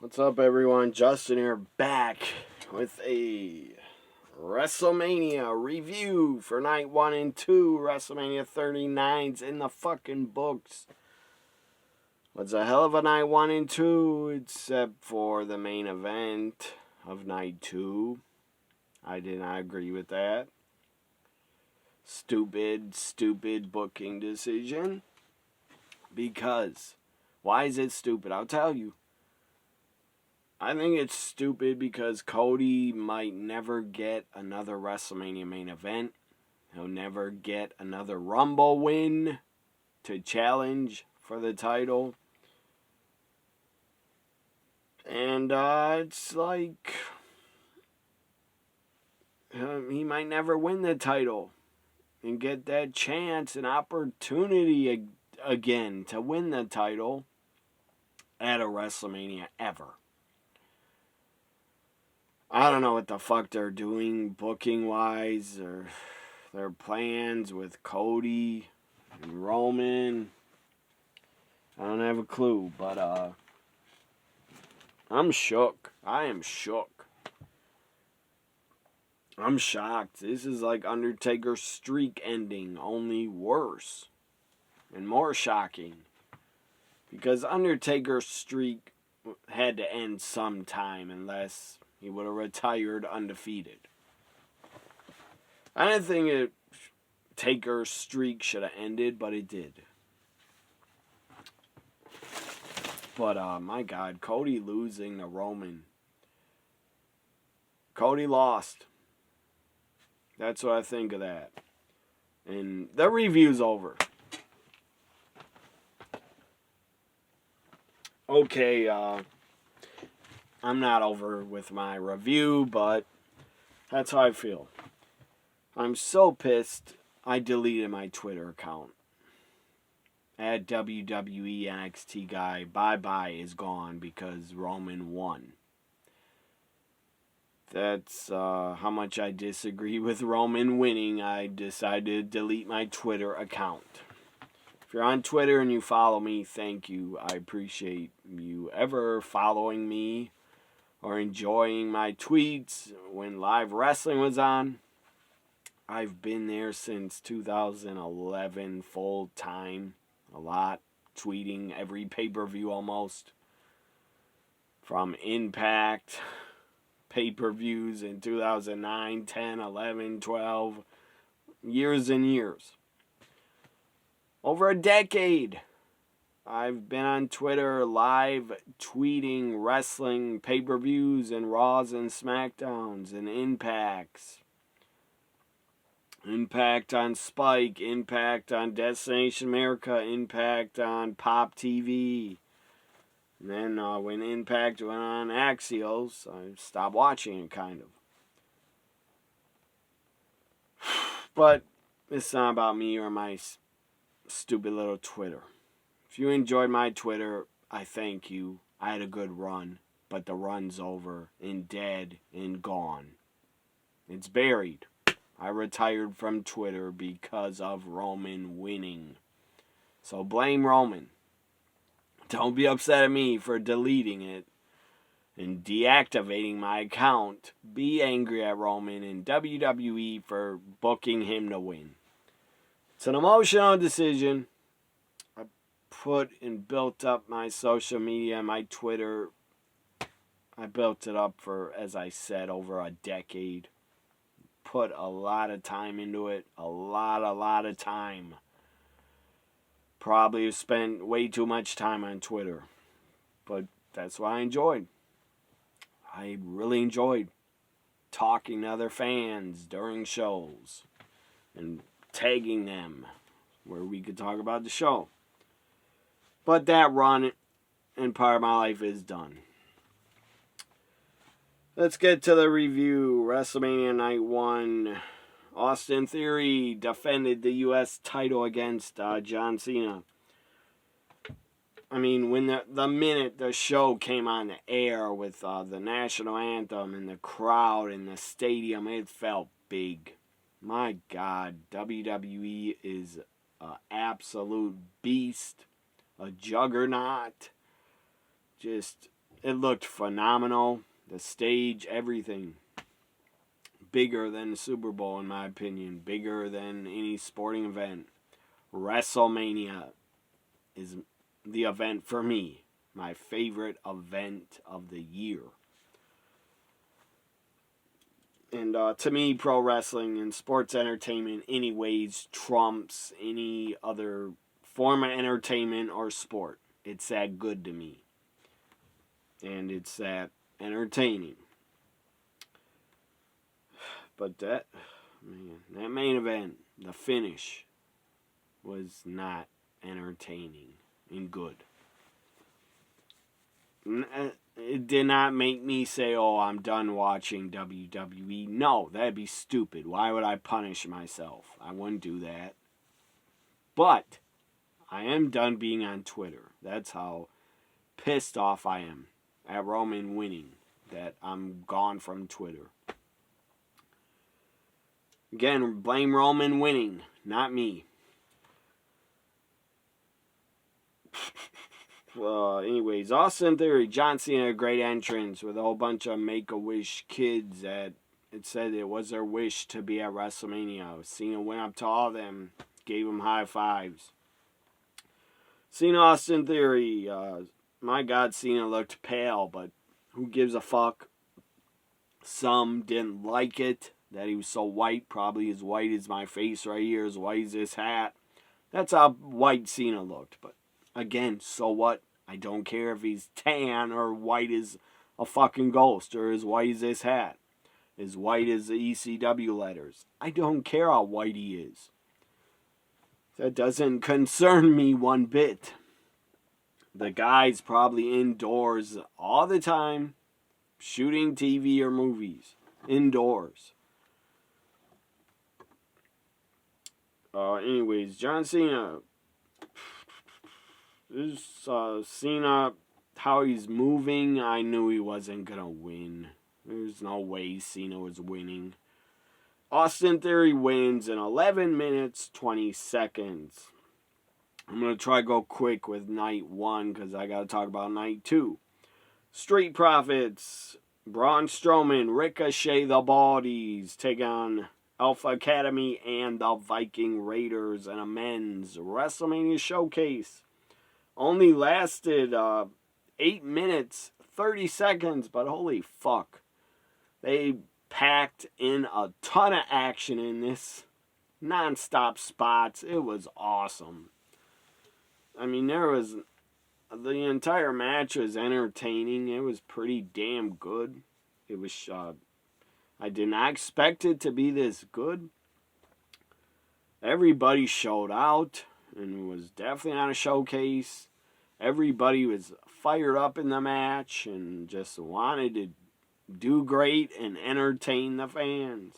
What's up, everyone? Justin here, back with a WrestleMania review for night 1 and 2. WrestleMania 39's in the fucking books. Was a hell of a night 1 and 2, except for the main event of night 2. I did not agree with that. Stupid booking decision. Because, why is it stupid? I'll tell you. I think it's stupid because Cody might never get another WrestleMania main event. He'll never get another Rumble win to challenge for the title. And it's like he might never win the title and get that chance and opportunity again to win the title at a WrestleMania ever. I don't know what the fuck they're doing booking-wise or their plans with Cody and Roman. I don't have a clue, but I'm shook. I am shook. I'm shocked. This is like Undertaker's streak ending, only worse and more shocking. Because Undertaker's streak had to end sometime unless he would have retired undefeated. I didn't think Taker's streak should have ended, but it did. But, my God, Cody losing to Roman. Cody lost. That's what I think of that. And the review's over. Okay, I'm not over with my review, but that's how I feel. I'm so pissed, I deleted my Twitter account. At WWE NXT guy, bye-bye is gone because Roman won. That's how much I disagree with Roman winning. I decided to delete my Twitter account. If you're on Twitter and you follow me, thank you. I appreciate you ever following me or enjoying my tweets when live wrestling was on. I've been there since 2011 full time. A lot. Tweeting every pay-per-view almost. From Impact pay-per-views in 2009, 10, 11, 12. Years and years. Over a decade. I've been on Twitter live tweeting wrestling pay-per-views and Raws and SmackDowns and Impacts. Impact on Spike, Impact on Destination America, Impact on Pop TV. And then when Impact went on Axios, I stopped watching it kind of. But it's not about me or my stupid little Twitter. If you enjoyed my Twitter, I thank you. I had a good run, but the run's over and dead and gone. It's buried. I retired from Twitter because of Roman winning. So blame Roman. Don't be upset at me for deleting it and deactivating my account. Be angry at Roman and WWE for booking him to win. It's an emotional decision. Put and built up my social media, my Twitter. I built it up for, as I said, over a decade. Put a lot of time into it. A lot of time. Probably spent way too much time on Twitter. But that's what I enjoyed. I really enjoyed talking to other fans during shows. And tagging them where we could talk about the show. But that run and part of my life is done. Let's get to the review. WrestleMania Night 1. Austin Theory defended the U.S. title against John Cena. I mean, when the minute the show came on the air with the national anthem and the crowd in the stadium, it felt big. My God, WWE is an absolute beast. A juggernaut. Just It looked phenomenal. The stage, everything. Bigger than the Super Bowl, in my opinion. Bigger than any sporting event. WrestleMania is the event for me. My favorite event of the year. And to me, pro wrestling and sports entertainment anyways trumps any other form of entertainment or sport. It's that good to me. And it's that entertaining. But that main event, the finish, was not entertaining and good. It did not make me say, oh, I'm done watching WWE. No, that'd be stupid. Why would I punish myself? I wouldn't do that. But I am done being on Twitter. That's how pissed off I am at Roman winning, that I'm gone from Twitter. Again, blame Roman winning, not me. Anyways, Austin Theory, John Cena, a great entrance with a whole bunch of Make-A-Wish kids that it said it was their wish to be at WrestleMania. Cena went up to all of them, gave them high fives. Cena, Austin Theory, my God, Cena looked pale, but who gives a fuck? Some didn't like it, that he was so white, probably as white as my face right here, as white as this hat. That's how white Cena looked, but again, so what? I don't care if he's tan or white as a fucking ghost or as white as this hat. As white as the ECW letters. I don't care how white he is. That doesn't concern me one bit. The guy's probably indoors all the time, shooting TV or movies. Indoors. Anyways, John Cena. This Cena, how he's moving, I knew he wasn't going to win. There's no way Cena was winning. Austin Theory wins in 11 minutes, 20 seconds. I'm going to try to go quick with night 1 because I got to talk about night 2. Street Profits, Braun Strowman, Ricochet the Baldies take on Alpha Academy and the Viking Raiders in a men's WrestleMania showcase. Only lasted 8 minutes, 30 seconds, but holy fuck. They packed in a ton of action in this. Non-stop spots. It was awesome. I mean, the entire match was entertaining. It was pretty damn good. It was, I did not expect it to be this good. Everybody showed out. And it was definitely not a showcase. Everybody was fired up in the match and just wanted to do great and entertain the fans.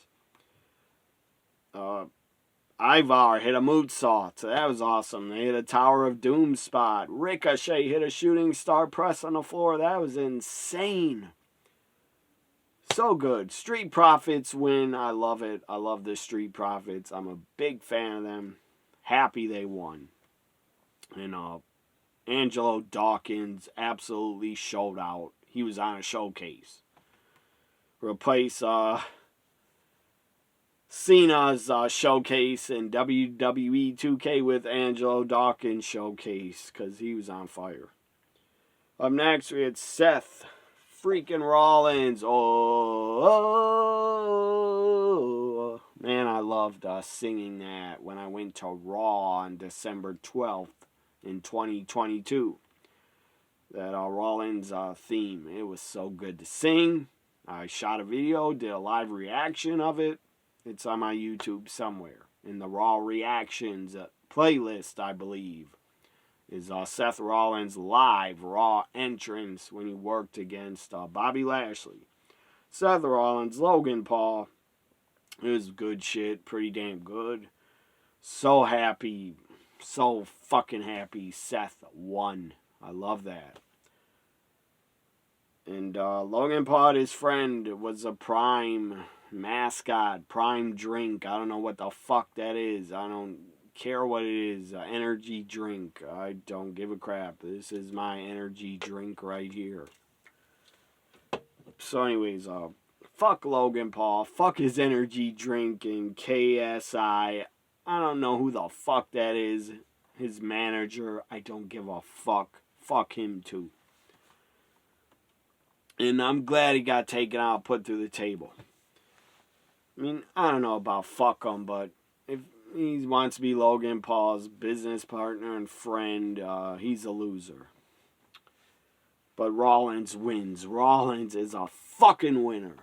Ivar hit a moonsault, so that was awesome. They hit a Tower of Doom spot. Ricochet hit a shooting star press on the floor. That was insane. So good. Street Profits win. I love it. I love the Street Profits. I'm a big fan of them. Happy they won. And Angelo Dawkins absolutely showed out. He was on a showcase. Replace Cena's showcase in WWE 2K with Angelo Dawkins showcase because he was on fire. Up next we had Seth freaking Rollins. Oh, man, I loved singing that when I went to Raw on December 12th in 2022. That Rollins theme. It was so good to sing. I shot a video, did a live reaction of it. It's on my YouTube somewhere. In the Raw Reactions playlist, I believe, is Seth Rollins' live Raw entrance when he worked against Bobby Lashley. Seth Rollins, Logan Paul. It was good shit. Pretty damn good. So happy. So fucking happy Seth won. I love that. And Logan Paul, his friend, was a Prime mascot, Prime drink. I don't know what the fuck that is. I don't care what it is. Energy drink. I don't give a crap. This is my energy drink right here. So anyways, fuck Logan Paul. Fuck his energy drink and KSI. I don't know who the fuck that is. His manager. I don't give a fuck. Fuck him too. And I'm glad he got taken out, put through the table. I mean, I don't know about fuck him, but if he wants to be Logan Paul's business partner and friend, he's a loser. But Rollins wins. Rollins is a fucking winner.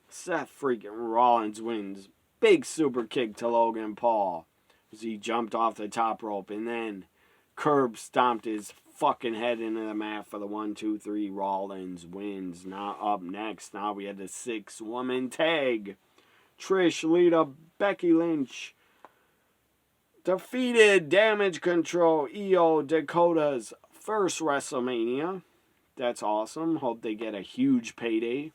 Seth freaking Rollins wins. Big super kick to Logan Paul as he jumped off the top rope and then curb stomped his fucking head into the mat for the 1, 2, 3. Rollins wins. Now up next, now we had the 6-woman tag. Trish, Lita, Becky Lynch defeated Damage Control, EO, Dakota's first WrestleMania. That's awesome. Hope they get a huge payday.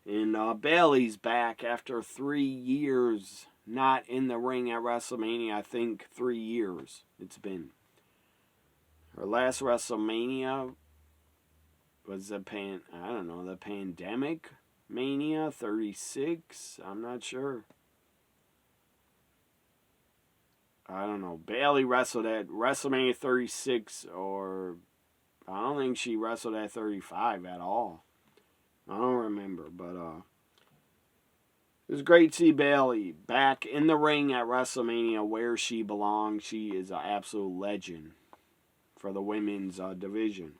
And Bayley's back after 3 years not in the ring at WrestleMania. I think 3 years it's been. Her last WrestleMania was the Pandemic Mania 36. I'm not sure. I don't know. Bayley wrestled at WrestleMania 36, or I don't think she wrestled at 35 at all. I don't remember, but it was great to see Bayley back in the ring at WrestleMania where she belongs. She is an absolute legend for the women's division.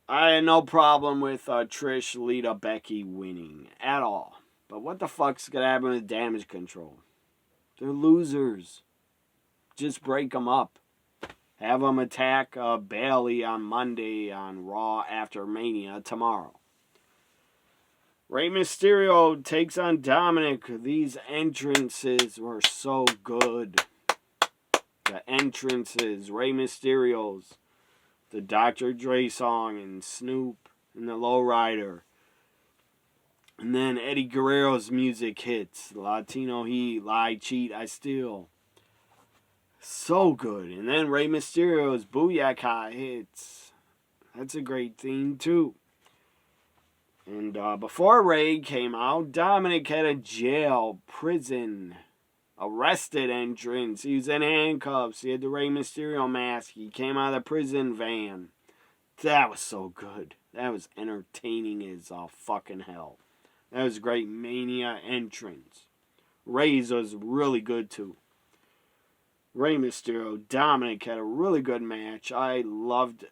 I had no problem with Trish, Lita, Becky winning at all. But what the fuck's going to happen with Damage Control? They're losers. Just break them up. Have them attack Bayley on Monday on Raw after Mania tomorrow. Rey Mysterio takes on Dominic. These entrances were so good. The entrances, Rey Mysterio's, the Dr. Dre song, and Snoop, and the Lowrider. And then Eddie Guerrero's music hits. Latino Heat, Lie, Cheat, I Steal. So good. And then Rey Mysterio's Booyaka hits. That's a great theme too. And before Rey came out, Dominic had a prison, arrested entrance. He was in handcuffs. He had the Rey Mysterio mask. He came out of the prison van. That was so good. That was entertaining as fucking hell. That was a great Mania entrance. Rey's was really good too. Rey Mysterio, Dominic had a really good match. I loved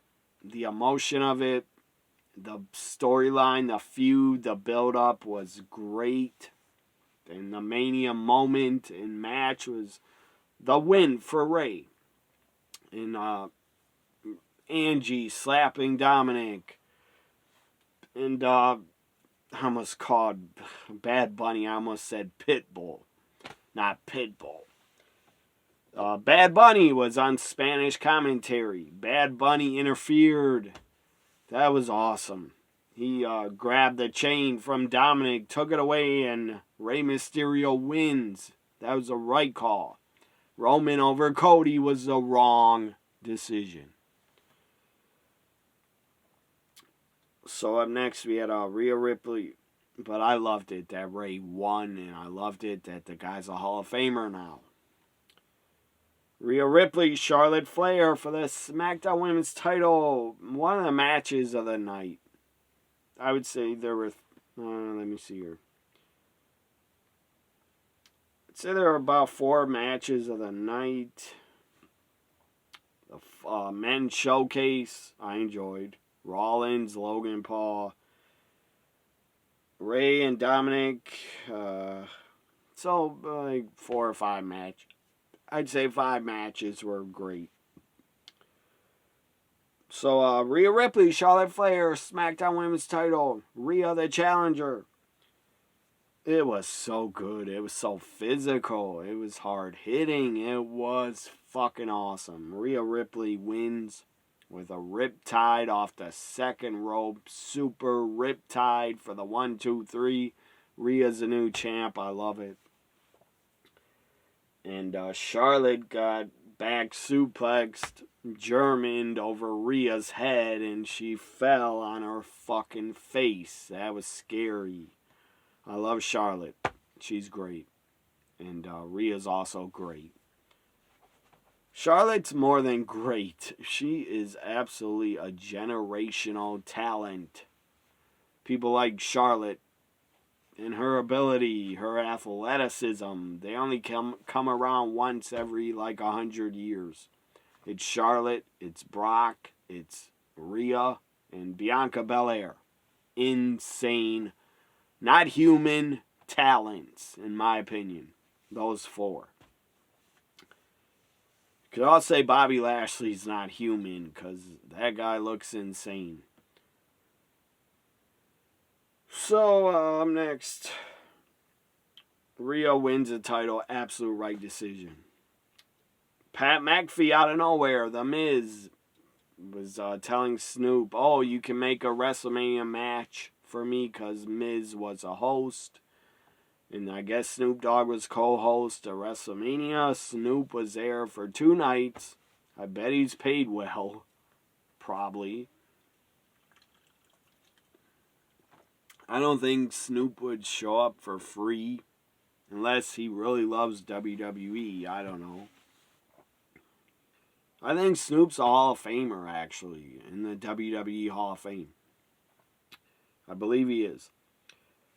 the emotion of it. The storyline, the feud, the build-up was great. And the Mania moment and match was the win for Rey. And Angie slapping Dominic. And I almost called Bad Bunny. I almost said Pitbull. Not Pitbull. Bad Bunny was on Spanish commentary. Bad Bunny interfered. That was awesome. He grabbed the chain from Dominic, took it away, and Rey Mysterio wins. That was the right call. Roman over Cody was the wrong decision. So up next we had Rhea Ripley. But I loved it that Rey won, and I loved it that the guy's a Hall of Famer now. Rhea Ripley, Charlotte Flair for the SmackDown Women's title. One of the matches of the night. I would say there were, let me see here. I'd say there were about 4 matches of the night. The men's showcase, I enjoyed. Rollins, Logan Paul, Rey and Dominic. So, like 4 or 5 matches. I'd say 5 matches were great. So, Rhea Ripley, Charlotte Flair, SmackDown Women's title. Rhea the challenger. It was so good. It was so physical. It was hard hitting. It was fucking awesome. Rhea Ripley wins with a riptide off the second rope. Super riptide for the 1, 2, 3. Rhea's the new champ. I love it. And Charlotte got back suplexed Germaned over Rhea's head and she fell on her fucking face. That was scary. I love Charlotte. She's great. And Rhea's also great. Charlotte's more than great. She is absolutely a generational talent. People like Charlotte and her ability, her athleticism, they only come around once every 100 years. It's Charlotte, it's Brock, it's Rhea, and Bianca Belaire. Insane, not human talents, in my opinion. Those four. Could also say Bobby Lashley's not human because that guy looks insane. So, next. Rhea wins the title. Absolute right decision. Pat McAfee out of nowhere. The Miz was telling Snoop, oh, you can make a WrestleMania match for me because Miz was a host. And I guess Snoop Dogg was co-host of WrestleMania. Snoop was there for 2 nights. I bet he's paid well. Probably. I don't think Snoop would show up for free. Unless he really loves WWE. I don't know. I think Snoop's a Hall of Famer, actually. In the WWE Hall of Fame. I believe he is.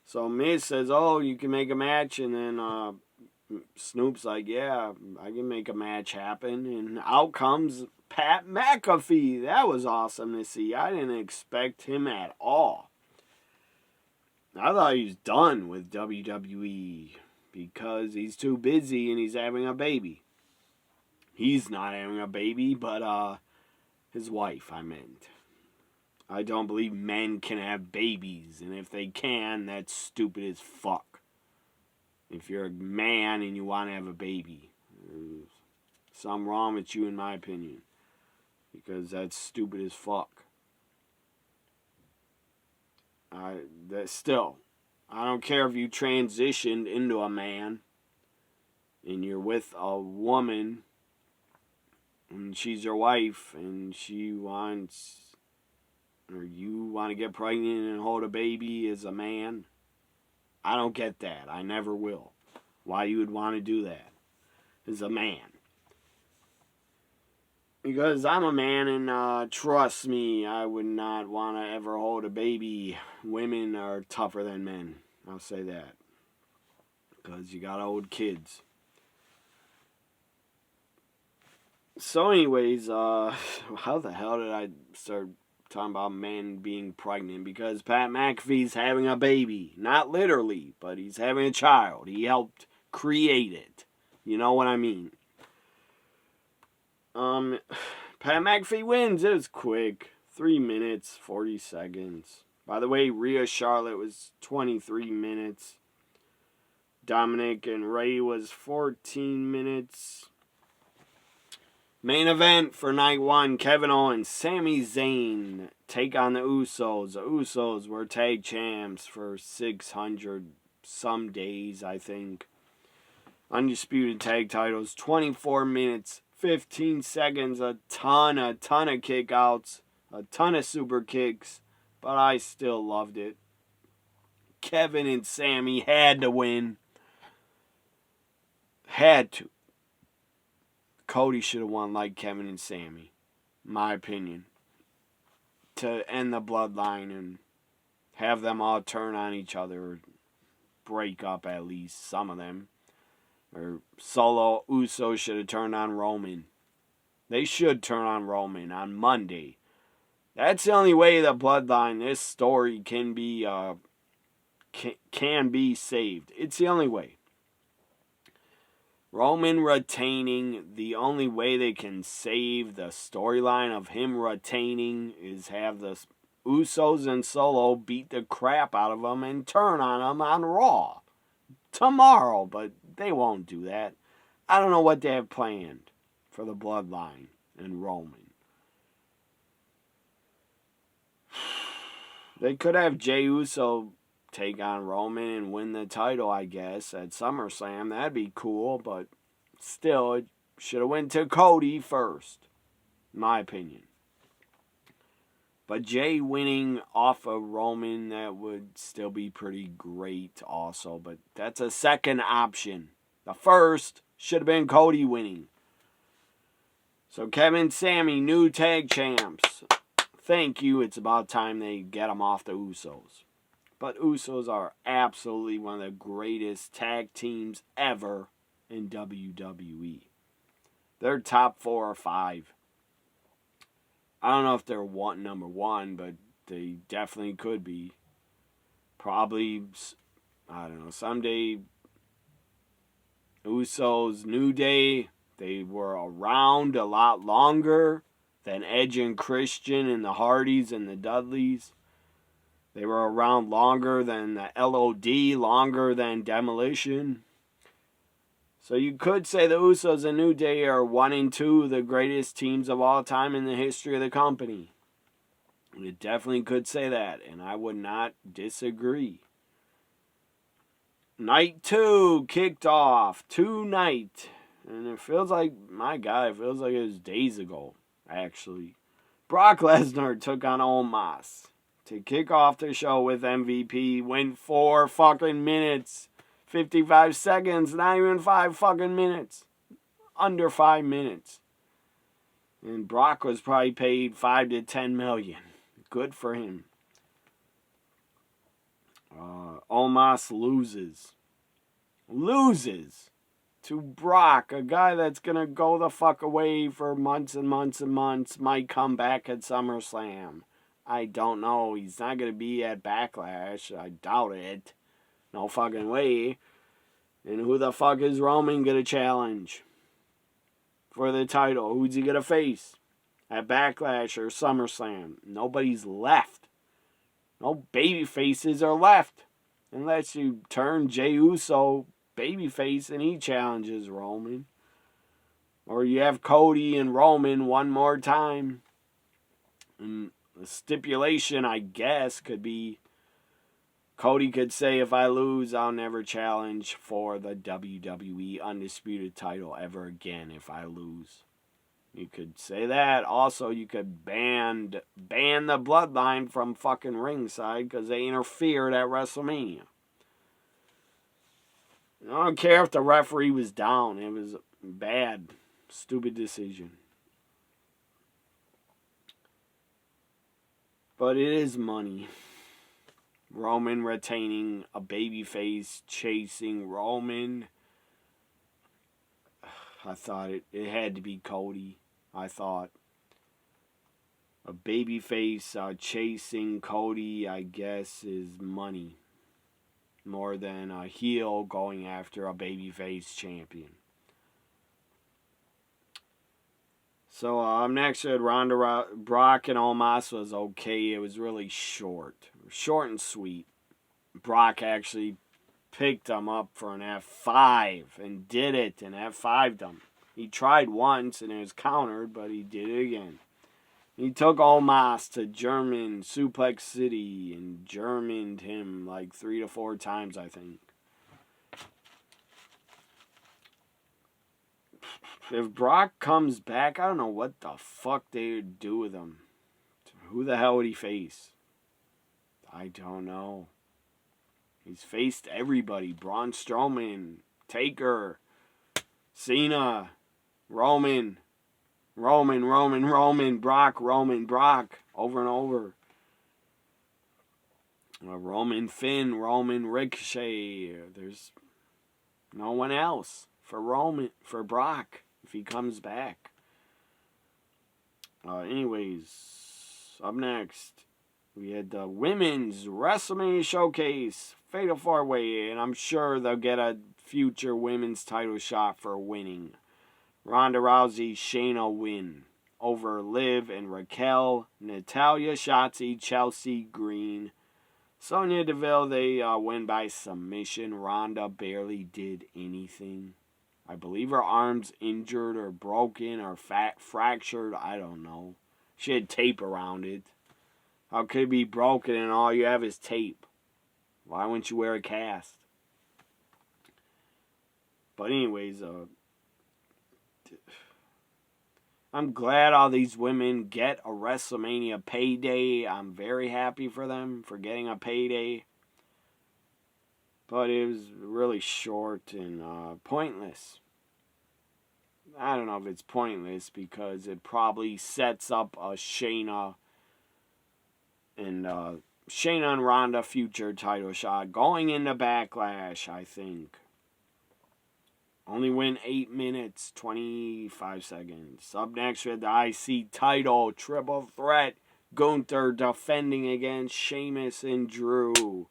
So Miz says, oh, you can make a match. And then Snoop's like, yeah, I can make a match happen. And out comes Pat McAfee. That was awesome to see. I didn't expect him at all. I thought he was done with WWE because he's too busy and he's having a baby. He's not having a baby, but his wife, I meant. I don't believe men can have babies, and if they can, that's stupid as fuck. If you're a man and you want to have a baby, there's something wrong with you in my opinion, because that's stupid as fuck. I don't care if you transitioned into a man and you're with a woman and she's your wife and she wants, or you want to get pregnant and hold a baby as a man. I don't get that. I never will. Why you would want to do that as a man. Because I'm a man and trust me, I would not want to ever hold a baby. Women are tougher than men. I'll say that. Because you got old kids. So anyways, how the hell did I start talking about men being pregnant? Because Pat McAfee's having a baby. Not literally, but he's having a child. He helped create it. You know what I mean? Pat McAfee wins. It was quick. 3 minutes, 40 seconds. By the way, Rhea Charlotte was 23 minutes. Dominic and Ray was 14 minutes. Main event for night 1, Kevin Owens, Sami Zayn take on the Usos. The Usos were tag champs for 600 some days, I think. Undisputed tag titles, 24 minutes, 15 seconds, a ton of kickouts, a ton of super kicks, but I still loved it. Kevin and Sammy had to win. Had to. Cody should have won like Kevin and Sammy, my opinion. To end the bloodline and have them all turn on each other, or break up at least, some of them. Or Solo Uso should have turned on Roman. They should turn on Roman on Monday. That's the only way the bloodline, this story can be saved. It's the only way. Roman retaining, the only way they can save the storyline of him retaining is have the Usos and Solo beat the crap out of him and turn on him on Raw tomorrow, but they won't do that. I don't know what they have planned for the bloodline and Roman. They could have Jey Uso take on Roman and win the title, I guess, at SummerSlam. That'd be cool, but still, should have went to Cody first, in my opinion. But Jay winning off of Roman, that would still be pretty great also. But that's a second option. The first should have been Cody winning. So Kevin, Sammy, new tag champs. Thank you. It's about time they get them off the Usos. But Usos are absolutely one of the greatest tag teams ever in WWE. They're top 4 or 5. I don't know if they're number 1, but they definitely could be. Probably, I don't know, someday Usos, New Day, they were around a lot longer than Edge and Christian and the Hardys and the Dudleys. They were around longer than the LOD, longer than Demolition. So you could say the Usos and New Day are 1 and 2, the greatest teams of all time in the history of the company. You definitely could say that, and I would not disagree. Night 2 kicked off tonight. And it feels like, my God, it feels like it was days ago, actually. Brock Lesnar took on Omos to kick off the show with MVP. Went 4 fucking minutes. 55 seconds, not even 5 fucking minutes. Under 5 minutes. And Brock was probably paid $5 to $10 million. Good for him. Omos loses to Brock, a guy that's going to go the fuck away for months and months and months. Might come back at SummerSlam. I don't know. He's not going to be at Backlash. I doubt it. No fucking way. And who the fuck is Roman going to challenge for the title? Who's he going to face at Backlash or SummerSlam? Nobody's left. No baby faces are left. Unless you turn Jey Uso babyface and he challenges Roman. Or you have Cody and Roman one more time. And the stipulation, I guess, could be Cody could say, if I lose, I'll never challenge for the WWE Undisputed title ever again if I lose. You could say that. Also, you could ban the Bloodline from fucking ringside because they interfered at WrestleMania. I don't care if the referee was down. It was bad. Stupid decision. But it is money. Roman retaining a babyface chasing Roman. I thought it had to be Cody. I thought a babyface chasing Cody, I guess, is money. More than a heel going after a babyface champion. So up next we had Brock and Omos was okay. It was really short. Short and sweet. Brock actually picked him up for an F5 and did it and F5'd him. He tried once and it was countered, but he did it again. He took Omos to German Suplex City and Germaned him like 3 to 4 times, I think. If Brock comes back, I don't know what the fuck they would do with him. Who the hell would he face? I don't know. He's faced everybody. Braun Strowman, Taker, Cena, Roman, Brock, over and over. Roman Finn, Roman Ricochet. There's no one else for Brock if he comes back. Anyways, up next, we had the Women's WrestleMania Showcase Fatal 4-Way, and I'm sure they'll get a future women's title shot for winning. Ronda Rousey, Shayna win over Liv and Raquel, Natalya, Shotzi, Chelsea Green, Sonya Deville. They win by submission. Ronda barely did anything. I believe her arm's injured or broken or fractured. I don't know. She had tape around it. How could it be broken and all you have is tape? Why wouldn't you wear a cast? But anyways, I'm glad all these women get a WrestleMania payday. I'm very happy for them for getting a payday. But it was really short and pointless. I don't know if it's pointless because it probably sets up a Shayna and Ronda future title shot going into Backlash, I think. Only win 8 minutes, 25 seconds. Up next, we had the IC title triple threat. Gunther defending against Sheamus and Drew.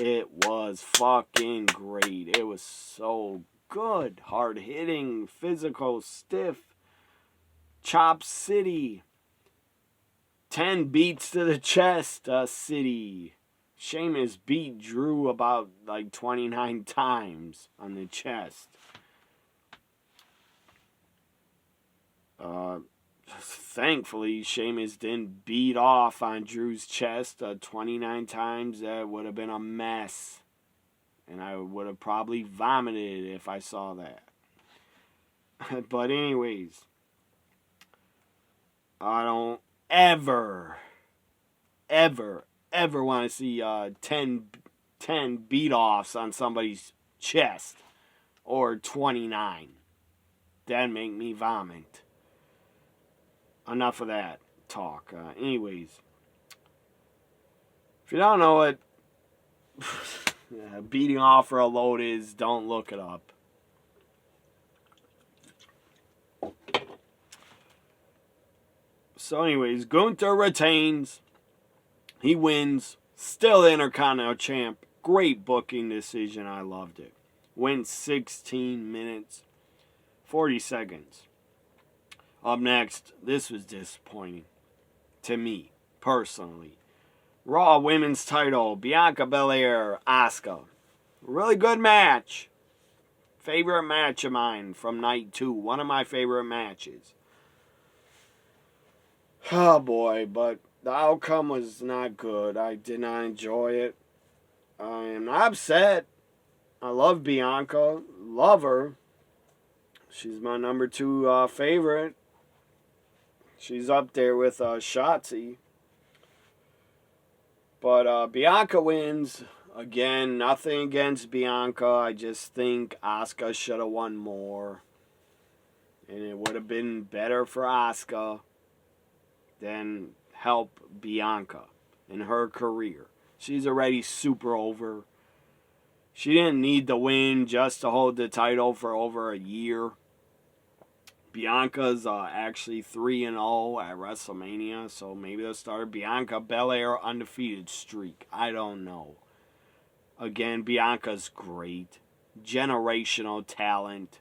It was fucking great. It was so good. Hard hitting, physical, stiff. Chop City. 10 beats to the chest, City. Sheamus beat Drew about 29 times on the chest. Thankfully, Sheamus didn't beat off on Drew's chest 29 times. That would have been a mess. And I would have probably vomited if I saw that. But anyways, I don't ever want to see 10 beat-offs on somebody's chest. Or 29. That'd make me vomit. Enough of that talk. Anyways, if you don't know what beating off for a load is, don't look it up. So anyways, Gunther retains. He wins. Still the Intercontinental Champ. Great booking decision. I loved it. Went 16 minutes, 40 seconds. Up next, this was disappointing. To me, personally. Raw Women's title. Bianca Belaire, Asuka. Really good match. Favorite match of mine from night 2. One of my favorite matches. Oh boy, but the outcome was not good. I did not enjoy it. I am not upset. I love Bianca. Love her. She's my number 2 favorite. She's up there with Shotzi. But Bianca wins. Again, nothing against Bianca. I just think Asuka should have won more. And it would have been better for Asuka than help Bianca in her career. She's already super over. She didn't need the win just to hold the title for over a year. Bianca's actually 3-0 at WrestleMania, so maybe they'll start Bianca Belaire undefeated streak. I don't know. Again, Bianca's great. Generational talent,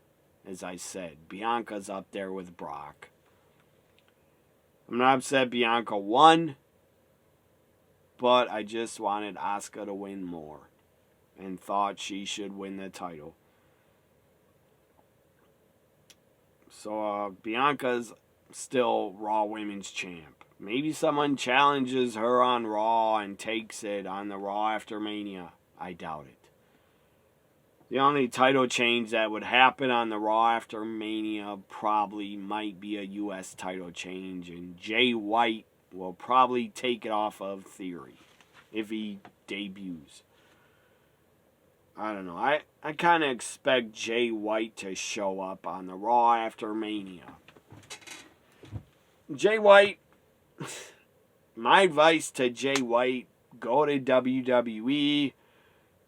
as I said. Bianca's up there with Brock. I'm not upset Bianca won, but I just wanted Asuka to win more and thought she should win the title. So Bianca's still Raw Women's Champ. Maybe someone challenges her on Raw and takes it on the Raw after Mania. I doubt it. The only title change that would happen on the Raw after Mania probably might be a U.S. title change, and Jay White will probably take it off of Theory if he debuts. I don't know. I kind of expect Jay White to show up on the Raw after Mania. Jay White, my advice to Jay White, go to WWE.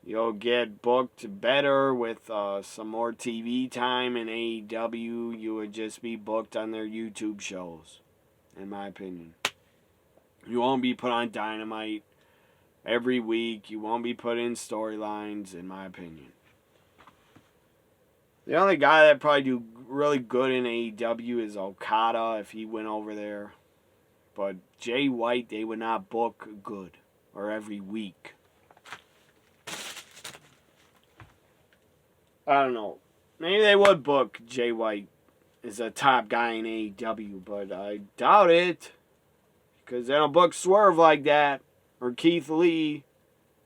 You'll get booked better with some more TV time in AEW. You would just be booked on their YouTube shows, in my opinion. You won't be put on Dynamite every week. You won't be put in storylines, in my opinion. The only guy that probably do really good in AEW is Okada if he went over there. But Jay White, they would not book good or every week. I don't know. Maybe they would book Jay White as a top guy in AEW, but I doubt it. Because they don't book Swerve like that. Or Keith Lee.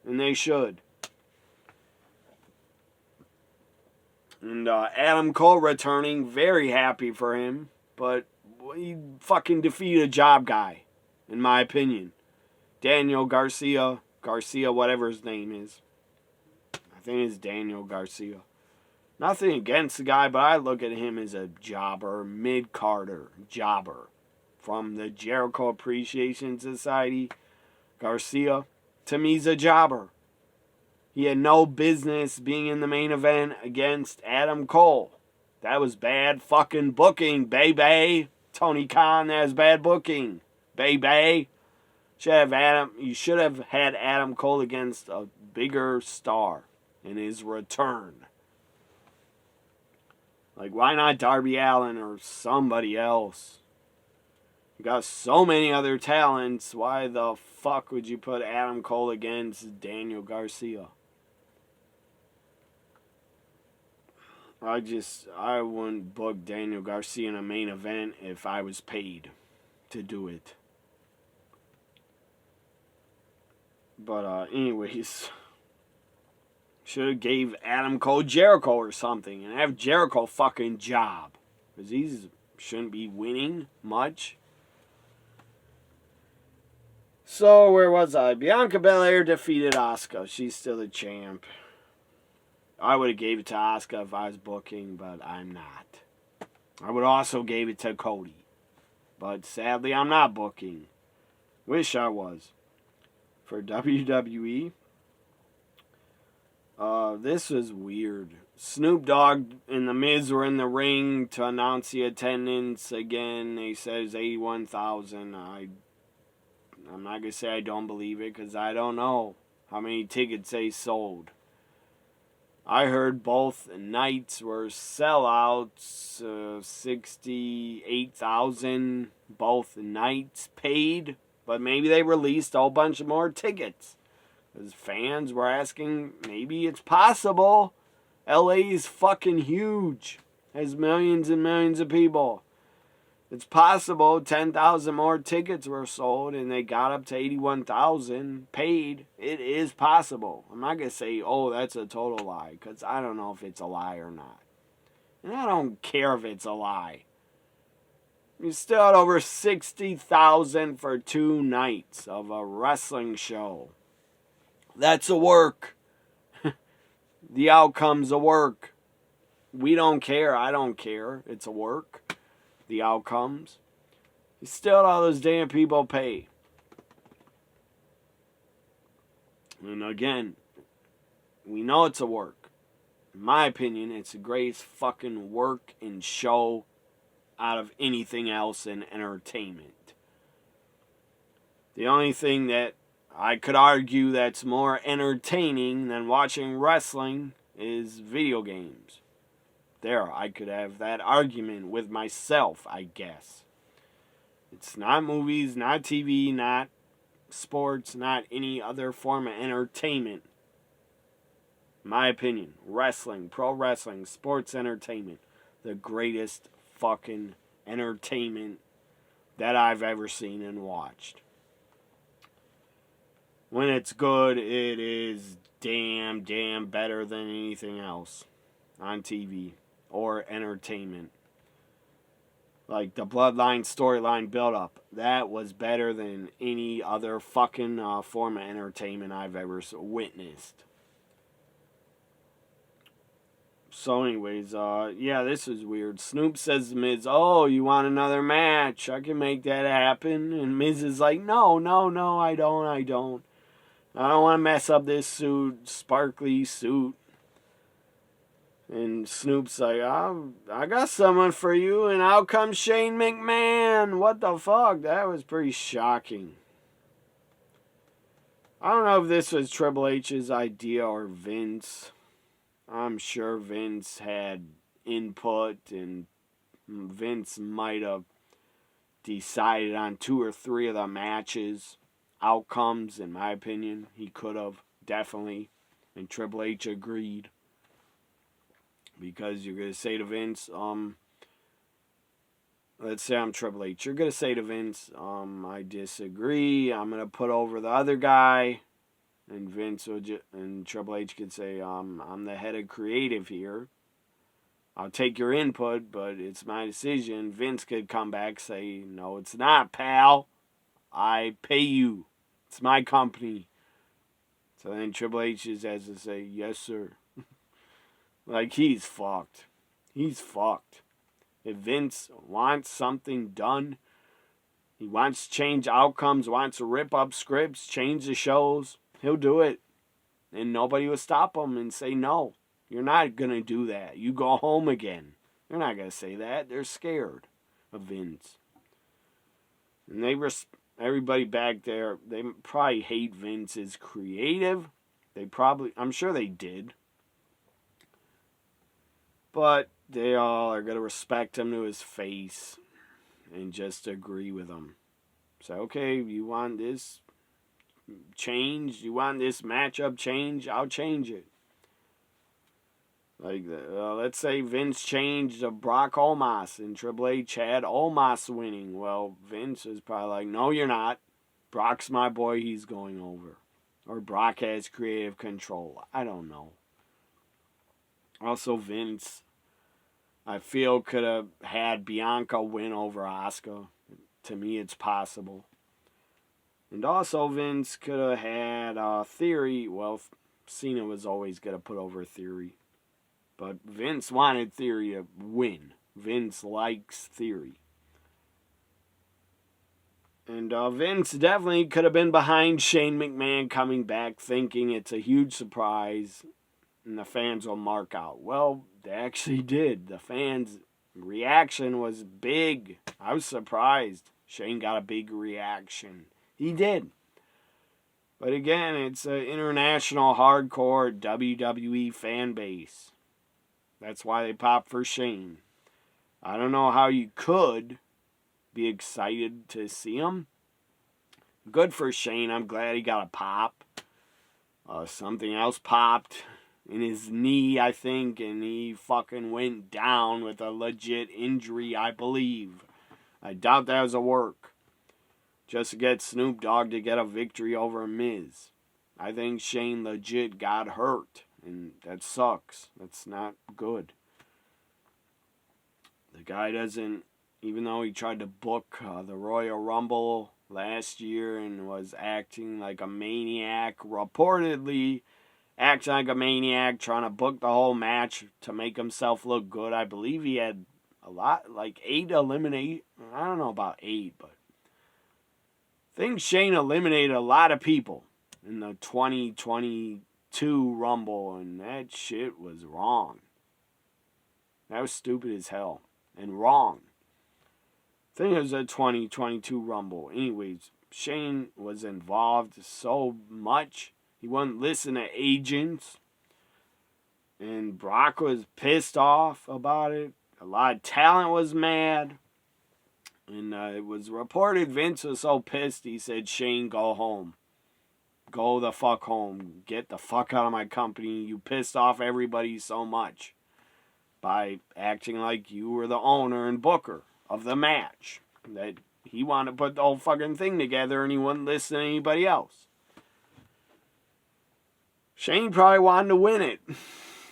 And they should. And Adam Cole returning, very happy for him. But he fucking defeated a job guy, in my opinion. Daniel Garcia, whatever his name is. I think it's Daniel Garcia. Nothing against the guy, but I look at him as a jobber, mid-carder jobber. From the Jericho Appreciation Society, Garcia, to me, he's a jobber. He had no business being in the main event against Adam Cole. That was bad fucking booking, baby. Tony Khan, that was bad booking, baby. You should have had Adam Cole against a bigger star in his return. Like, why not Darby Allin or somebody else? You got so many other talents. Why the fuck would you put Adam Cole against Daniel Garcia? I wouldn't book Daniel Garcia in a main event if I was paid to do it. But anyways, should have gave Adam Cole Jericho or something and have Jericho fucking job. Because he shouldn't be winning much. So, where was I? Bianca Belaire defeated Asuka. She's still the champ. I would have gave it to Asuka if I was booking, but I'm not. I would also gave it to Cody. But sadly, I'm not booking. Wish I was. For WWE, this was weird. Snoop Dogg and The Miz were in the ring to announce the attendance again. They said it's 81,000. I'm not going to say I don't believe it because I don't know how many tickets they sold. I heard both nights were sellouts, 68,000 both nights paid, but maybe they released a whole bunch of more tickets. Because fans were asking, maybe it's possible. LA is fucking huge. Has millions and millions of people. It's possible 10,000 more tickets were sold and they got up to 81,000 paid. It is possible. I'm not going to say, oh, that's a total lie, because I don't know if it's a lie or not. And I don't care if it's a lie. You still had over 60,000 for 2 nights of a wrestling show. That's a work. The outcome's a work. We don't care. I don't care. It's a work. The outcomes. You still had all those damn people pay. And again, we know it's a work. In my opinion, it's the greatest fucking work and show out of anything else in entertainment. The only thing that I could argue that's more entertaining than watching wrestling is video games. There, I could have that argument with myself, I guess. It's not movies, not TV, not sports, not any other form of entertainment. In my opinion, wrestling, pro wrestling, sports entertainment, the greatest fucking entertainment that I've ever seen and watched. When it's good, it is damn better than anything else on TV or entertainment. Like the Bloodline storyline build-up, that was better than any other fucking form of entertainment I've ever witnessed. So anyways, yeah, this is weird. Snoop says to Miz, oh, you want another match? I can make that happen. And Miz is like, no, I don't. I don't want to mess up this sparkly suit. And Snoop's like, I got someone for you, and out comes Shane McMahon. What the fuck? That was pretty shocking. I don't know if this was Triple H's idea or Vince. I'm sure Vince had input, and Vince might have decided on 2 or 3 of the matches. Outcomes, in my opinion, he could have, definitely. And Triple H agreed. Because you're going to say to Vince, let's say I'm Triple H. You're going to say to Vince, I disagree. I'm going to put over the other guy. And Vince and Triple H could say, I'm the head of creative here. I'll take your input, but it's my decision. Vince could come back, say, no, it's not, pal. I pay you. It's my company. So then Triple H just has to say, yes, sir. Like, he's fucked. He's fucked. If Vince wants something done, he wants to change outcomes, wants to rip up scripts, change the shows, he'll do it. And nobody will stop him and say, no, you're not going to do that. You go home again. They're not going to say that. They're scared of Vince. And everybody back there, they probably hate Vince as creative. I'm sure they did. But they all are going to respect him to his face and just agree with him. So, okay, you want this change? You want this matchup change? I'll change it. Like, let's say Vince changed Brock Omos and Triple H had Omos winning. Well, Vince is probably like, no, you're not. Brock's my boy. He's going over. Or Brock has creative control. I don't know. Also, Vince, I feel, could have had Bianca win over Asuka. To me, it's possible. And also, Vince could have had Theory. Well, Cena was always going to put over Theory. But Vince wanted Theory to win. Vince likes Theory. And Vince definitely could have been behind Shane McMahon coming back, thinking it's a huge surprise and the fans will mark out. Well, they actually did. The fans' reaction was big. I was surprised Shane got a big reaction. He did. But again, it's an international hardcore WWE fan base. That's why they popped for Shane. I don't know how you could be excited to see him. Good for Shane. I'm glad he got a pop. Something else popped in his knee, I think, and he fucking went down with a legit injury, I believe. I doubt that was a work. Just to get Snoop Dogg to get a victory over Miz. I think Shane legit got hurt, and that sucks. That's not good. The guy doesn't, even though he tried to book the Royal Rumble last year and was acting like a maniac, reportedly acting like a maniac, trying to book the whole match to make himself look good. I believe he had a lot, like 8 eliminate. I don't know about 8, but I think Shane eliminated a lot of people in the 2022 Rumble, and that shit was wrong. That was stupid as hell and wrong. I think it was a 2022 Rumble. Anyways, Shane was involved so much. He wouldn't listen to agents. And Brock was pissed off about it. A lot of talent was mad. And it was reported Vince was so pissed he said, Shane, go home. Go the fuck home. Get the fuck out of my company. You pissed off everybody so much by acting like you were the owner and booker of the match. That he wanted to put the whole fucking thing together and he wouldn't listen to anybody else. Shane probably wanted to win it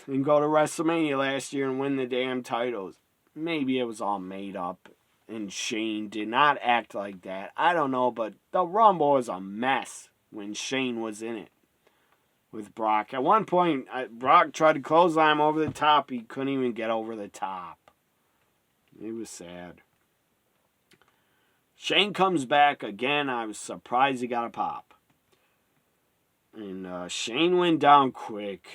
and go to WrestleMania last year and win the damn titles. Maybe it was all made up and Shane did not act like that. I don't know, but the Rumble was a mess when Shane was in it with Brock. At one point, Brock tried to clothesline him over the top. He couldn't even get over the top. It was sad. Shane comes back again. I was surprised he got a pop. And Shane went down quick.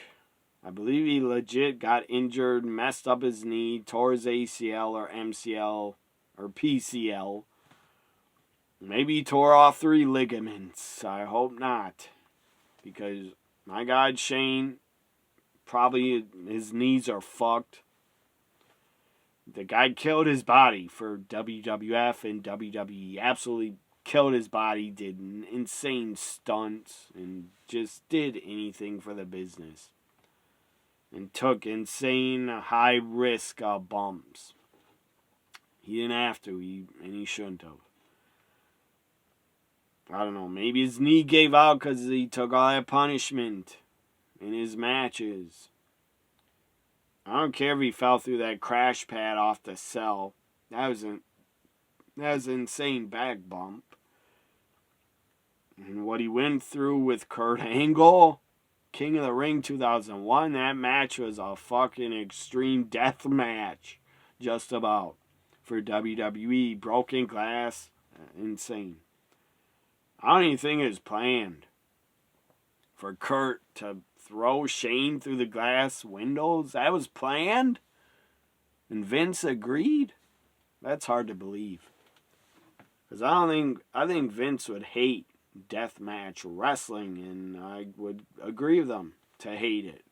I believe he legit got injured, messed up his knee, tore his ACL or MCL or PCL. Maybe he tore off 3 ligaments. I hope not. Because, my God, Shane, probably his knees are fucked. The guy killed his body for WWF and WWE. Absolutely killed his body, did insane stunts, and just did anything for the business. And took insane high-risk bumps. He didn't have to, and he shouldn't have. I don't know, maybe his knee gave out because he took all that punishment in his matches. I don't care if he fell through that crash pad off the cell. That was an insane back bump. And what he went through with Kurt Angle, King of the Ring 2001, that match was a fucking extreme death match. Just about. For WWE. Broken glass. Insane. I don't even think it was planned for Kurt to throw Shane through the glass windows. That was planned? And Vince agreed? That's hard to believe. Because I think Vince would hate deathmatch wrestling, and I would agree with them to hate it.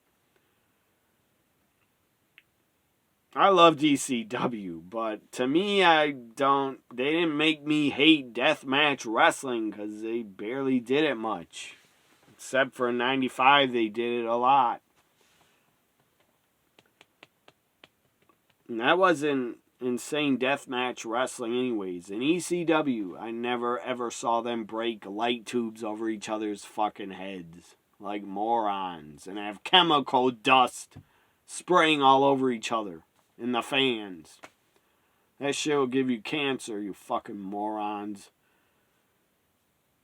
I love DCW, but to me, they didn't make me hate deathmatch wrestling because they barely did it much. Except for in 95, they did it a lot. And that wasn't insane deathmatch wrestling anyways. In ECW, I never ever saw them break light tubes over each other's fucking heads. Like morons. And have chemical dust spraying all over each other. And the fans. That shit will give you cancer, you fucking morons.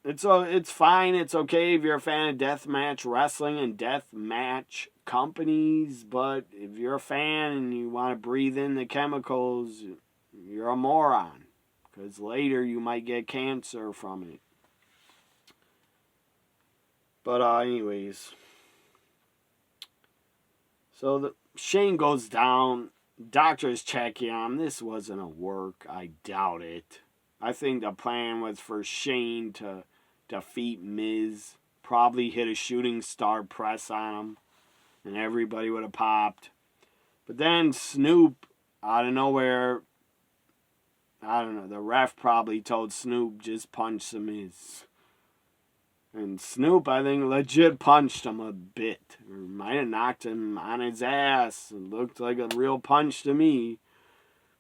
It's fine, it's okay if you're a fan of deathmatch wrestling and deathmatch companies, but if you're a fan and you want to breathe in the chemicals, you're a moron. Because later you might get cancer from it. But anyways. So Shane goes down. Doctor's checking on him. This wasn't a work. I doubt it. I think the plan was for Shane to defeat Miz. Probably hit a shooting star press on him. And everybody would have popped. But then Snoop, out of nowhere, I don't know, the ref probably told Snoop, just punch the Miz. And Snoop, I think, legit punched him a bit. Or might have knocked him on his ass. It looked like a real punch to me.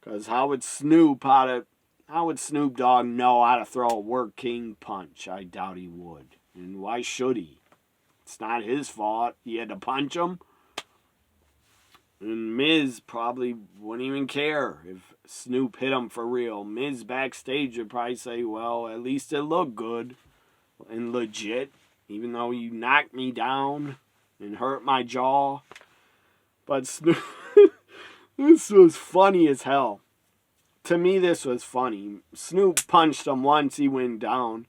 Because how would Snoop Dogg know how to throw a working punch? I doubt he would. And why should he? It's not his fault. He had to punch him. And Miz probably wouldn't even care if Snoop hit him for real. Miz backstage would probably say, well, at least it looked good and legit, even though you knocked me down and hurt my jaw. But Snoop, this was funny as hell. To me, this was funny. Snoop punched him once, he went down.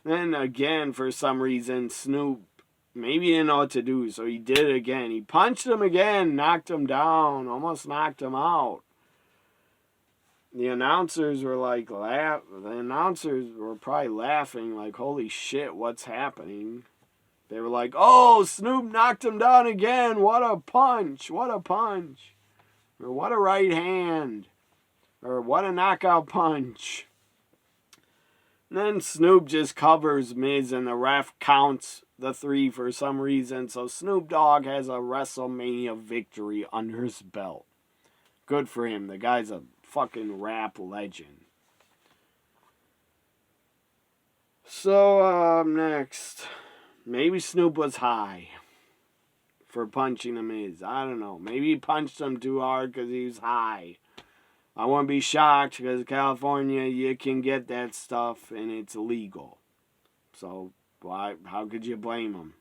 Then again, for some reason, Snoop maybe didn't know what to do, so he did it again. He punched him again, knocked him down, almost knocked him out. The announcers were like, the announcers were probably laughing like, holy shit, what's happening? They were like, oh, Snoop knocked him down again. What a punch. What a punch. Or what a right hand. Or what a knockout punch. And then Snoop just covers Miz and the ref counts the 3 for some reason. So Snoop Dogg has a WrestleMania victory under his belt. Good for him. The guy's a fucking rap legend. So, next. Maybe Snoop was high for punching the Miz. I don't know. Maybe he punched him too hard because he was high. I wouldn't be shocked because California, you can get that stuff and it's illegal. So, how could you blame him?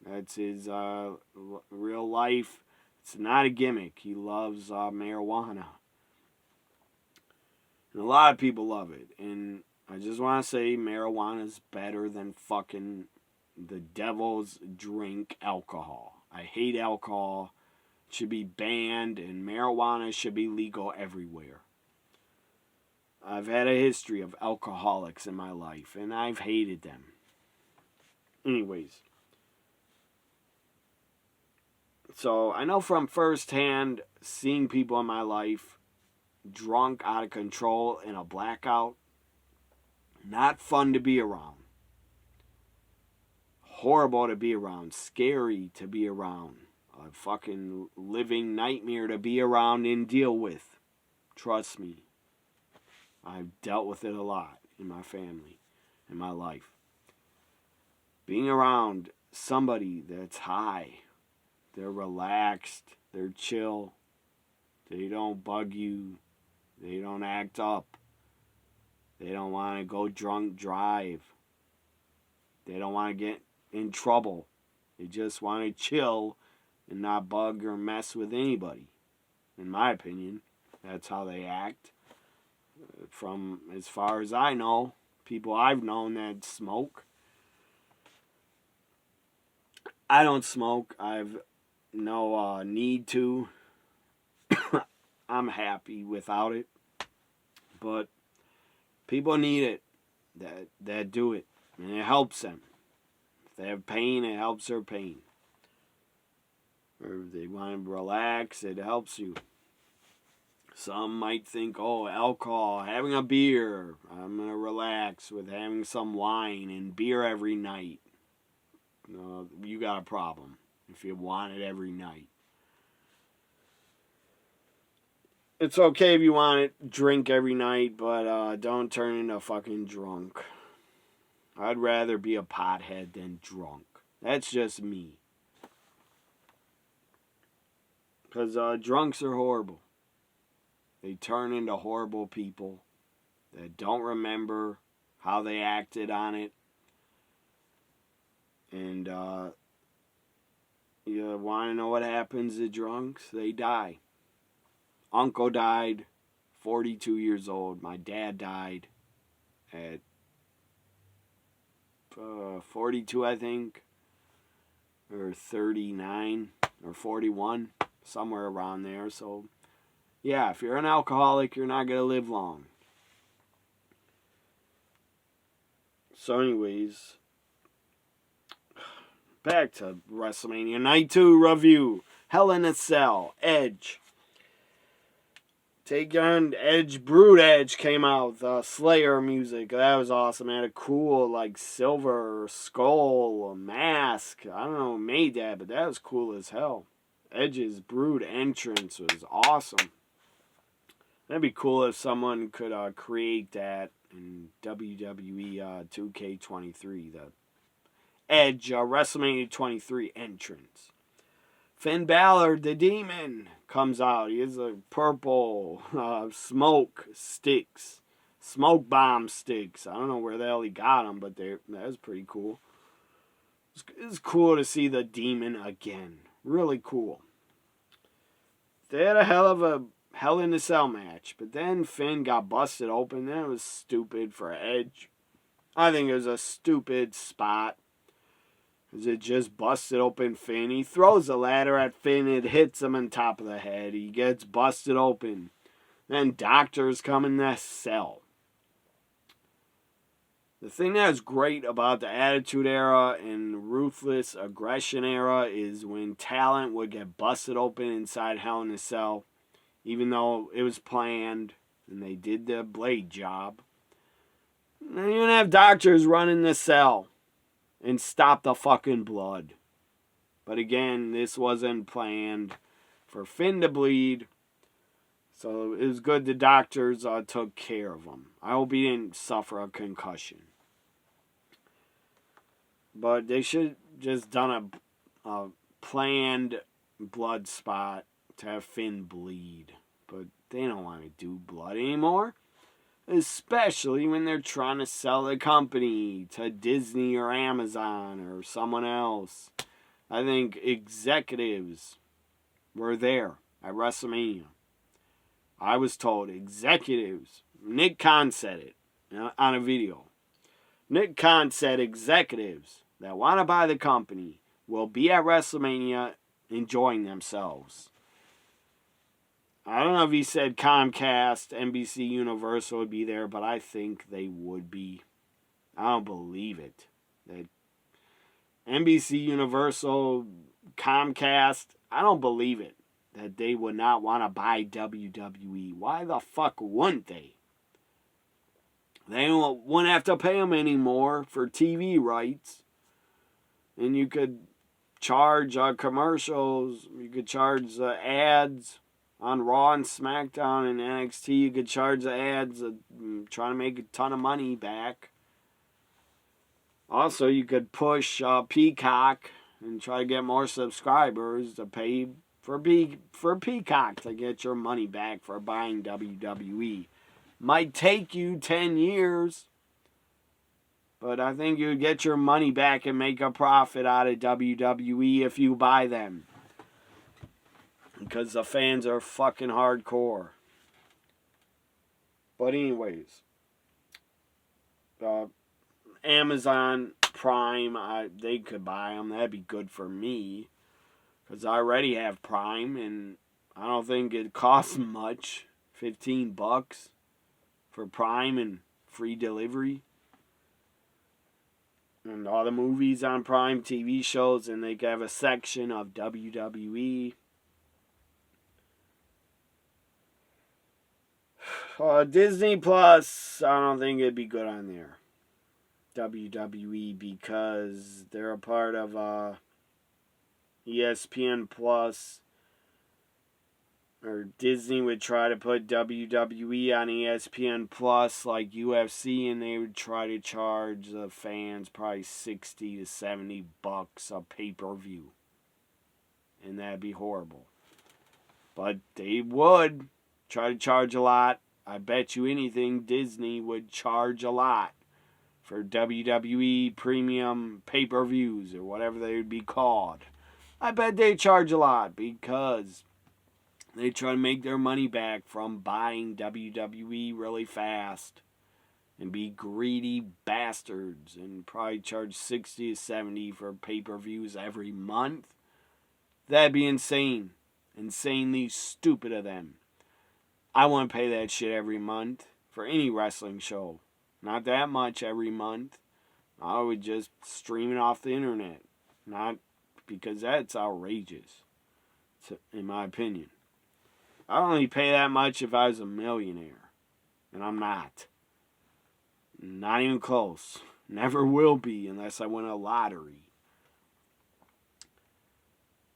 That's his real life. It's not a gimmick. He loves marijuana. And a lot of people love it. And I just want to say marijuana is better than fucking the devil's drink alcohol. I hate alcohol. It should be banned, and marijuana should be legal everywhere. I've had a history of alcoholics in my life, and I've hated them. Anyways. So, I know from firsthand, seeing people in my life drunk, out of control, in a blackout, not fun to be around. Horrible to be around. Scary to be around. A fucking living nightmare to be around and deal with. Trust me. I've dealt with it a lot in my family, in my life. Being around somebody that's high, they're relaxed, they're chill, They don't bug you. They don't act up. They don't want to go drunk drive. They don't want to get in trouble. They just want to chill and not bug or mess with anybody. In my opinion, that's how they act. From as far as I know, people I've known that smoke. I don't smoke. I've no need to. I'm happy without it. But people need it that do it. And it helps them. If they have pain, it helps their pain. Or if they want to relax, it helps you. Some might think, oh, alcohol, having a beer, I'm going to relax with having some wine and beer every night. You got a problem if you want it every night. It's okay if you want to drink every night, but don't turn into fucking drunk. I'd rather be a pothead than drunk. That's just me. Because drunks are horrible. They turn into horrible people that don't remember how they acted on it. And you want to know what happens to drunks? They die. Uncle died, 42 years old. My dad died at 42, I think. Or 39 or 41. Somewhere around there. So, yeah, if you're an alcoholic, you're not going to live long. So, anyways, back to WrestleMania Night 2 review. Hell in a Cell. Edge. Take on Edge. Brood Edge came out. The Slayer music. That was awesome. It had a cool, like, silver skull, mask. I don't know who made that, but that was cool as hell. Edge's Brood entrance was awesome. That'd be cool if someone could create that in WWE 2K23. The Edge WrestleMania 23 entrance. Finn Balor, the Demon, comes out. He has a purple smoke sticks. Smoke bomb sticks. I don't know where the hell he got them, but that was pretty cool. It's cool to see the Demon again. Really cool. They had a Hell in a Cell match, but then Finn got busted open. That was stupid for Edge. I think it was a stupid spot. Because it just busted open Finn. He throws a ladder at Finn. It hits him on top of the head. He gets busted open. Then doctors come in the cell. The thing that's great about the Attitude Era and Ruthless Aggression Era is when talent would get busted open inside Hell in a Cell, even though it was planned and they did the blade job. And you don't have doctors running the cell and stop the fucking blood. But again, this wasn't planned for Finn to bleed. So it was good the doctors took care of him. I hope he didn't suffer a concussion. But they should just done a planned blood spot to have Finn bleed. But they don't want to do blood anymore. Especially when they're trying to sell the company to Disney or Amazon or someone else. I think executives were there at WrestleMania. I was told executives. Nick Khan said it on a video. Nick Khan said executives that want to buy the company will be at WrestleMania enjoying themselves. I don't know if he said Comcast, NBC Universal would be there, but I think they would be. I don't believe it. That NBC Universal, Comcast, I don't believe it. That they would not want to buy WWE. Why the fuck wouldn't they? They wouldn't have to pay them anymore for TV rights. And you could charge commercials. You could charge ads on Raw and SmackDown and NXT. You could charge the ads trying to make a ton of money back. Also, you could push Peacock and try to get more subscribers to pay for Peacock to get your money back for buying WWE. Might take you 10 years, but I think you'd get your money back and make a profit out of WWE if you buy them. Because the fans are fucking hardcore. But anyways, Amazon Prime, they could buy them. That'd be good for me. Because I already have Prime, and I don't think it costs much. $15 for Prime and free delivery. And all the movies on Prime, TV shows, and they have a section of WWE. Disney Plus, I don't think it'd be good on there. WWE, because they're a part of ESPN Plus, or Disney would try to put WWE on ESPN Plus like UFC, and they would try to charge the fans probably $60 to $70 a pay-per-view, and that'd be horrible. But they would try to charge a lot. I bet you anything Disney would charge a lot for WWE premium pay-per-views, or whatever they would be called. I bet they charge a lot because they try to make their money back from buying WWE really fast and be greedy bastards and probably charge $60 to $70 for pay-per-views every month. That'd be insane. Insanely stupid of them. I wouldn't pay that shit every month for any wrestling show. Not that much every month. I would just stream it off the internet. Not because that's outrageous, in my opinion. I'd only pay that much if I was a millionaire. And I'm not. Not even close. Never will be unless I win a lottery.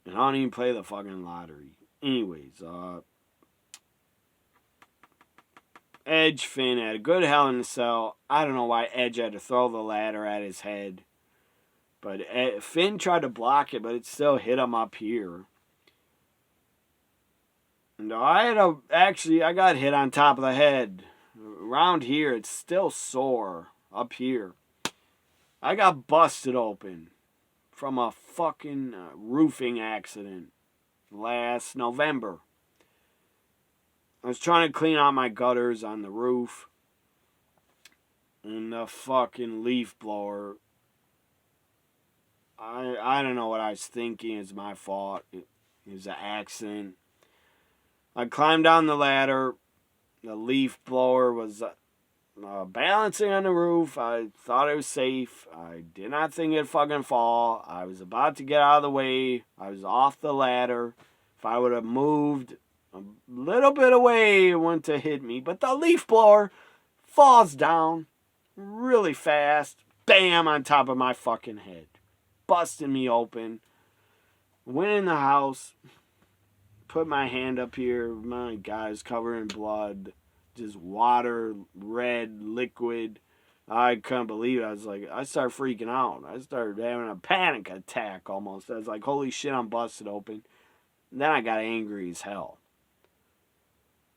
And I don't even play the fucking lottery. Anyways, Edge Finn had a good Hell in a Cell. I don't know why Edge had to throw the ladder at his head. But Finn tried to block it, but it still hit him up here. And I got hit on top of the head. Around here, it's still sore. Up here. I got busted open from a fucking roofing accident last November. I was trying to clean out my gutters on the roof, and the fucking leaf blower, I don't know what I was thinking. It's my fault. It was an accident. I climbed down the ladder. The leaf blower was balancing on the roof. I thought it was safe. I did not think it'd fucking fall. I was about to get out of the way. I was off the ladder. If I would have moved a little bit away, it wouldn't have hit me. But the leaf blower falls down really fast. Bam! On top of my fucking head. Busted me open. Went in the house. Put my hand up here. My God, it's covered in blood. Just water, red, liquid. I couldn't believe it. I started freaking out. I started having a panic attack almost. I was like, holy shit, I'm busted open. And then I got angry as hell.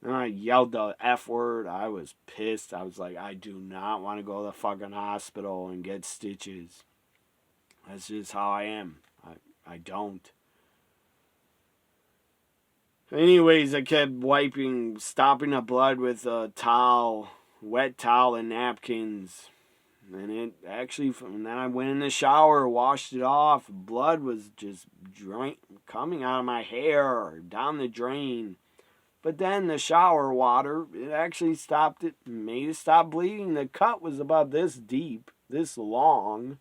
Then I yelled the F word. I was pissed. I was like, I do not want to go to the fucking hospital and get stitches. That's just how I am. I don't. Anyways, I kept stopping the blood with a towel, wet towel and napkins. And it actually, and then I went in the shower, washed it off. Blood was just coming out of my hair, down the drain. But then the shower water, it actually stopped it, made it stop bleeding. The cut was about this deep, this long,